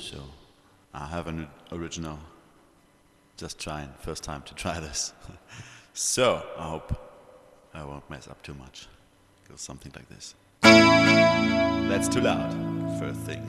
so I have an original. Just trying, first time to try this. So I hope I won't mess up too much. Goes something like this. That's too loud, first thing.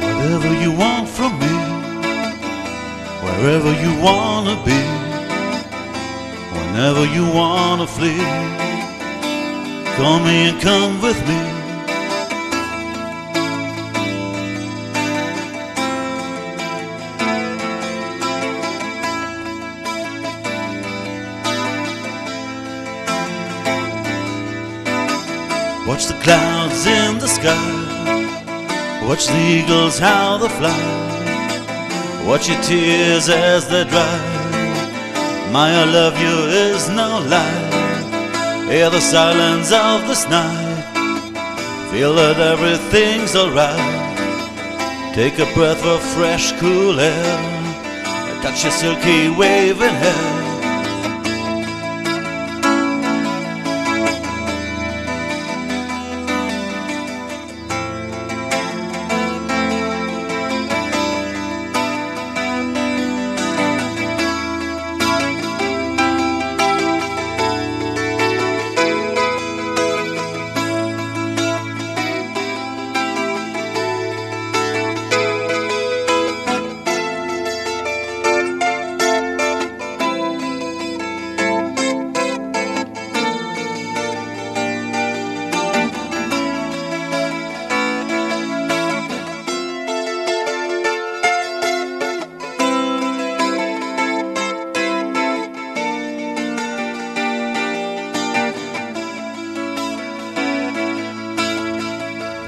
Whatever you want from me, wherever you wanna be, whenever you wanna flee, call me and come with me. Watch the clouds in the sky, watch the eagles how they fly, watch your tears as they dry. My I love you is no lie. Hear the silence of this night, feel that everything's alright. Take a breath of fresh cool air, touch your silky waving hair.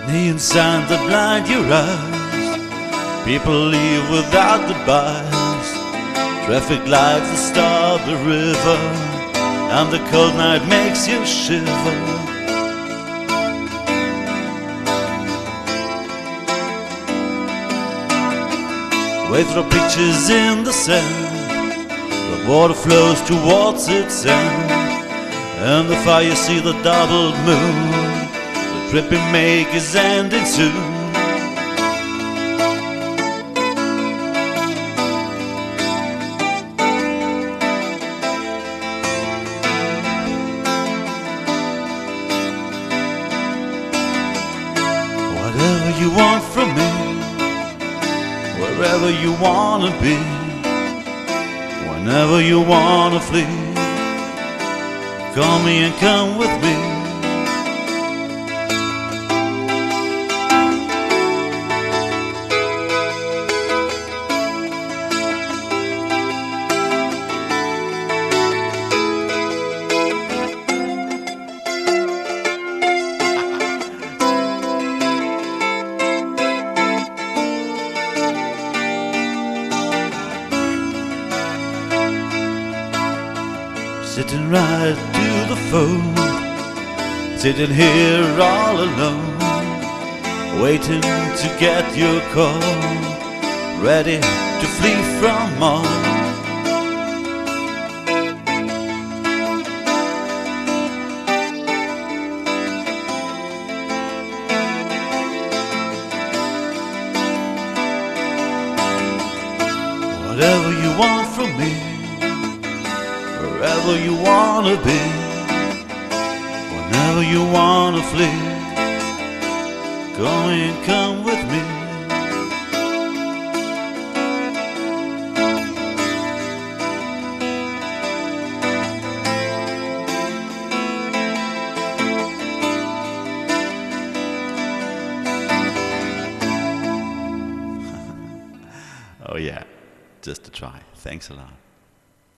Neon signs that blind your eyes, people leave without goodbyes. Traffic lights that stop the river, and the cold night makes you shiver. Wave throw pictures in the sand, the water flows towards its end, and the fire you see the doubled moon. The trip we make is ending soon. Whatever you want from me, wherever you wanna be, whenever you wanna flee, call me and come with me. Sitting right to the phone, sitting here all alone, waiting to get your call, ready to flee from all. Whatever you want from me, wherever you wanna be, whenever you wanna flee, go and come with me. Oh yeah, just a try. Thanks a lot.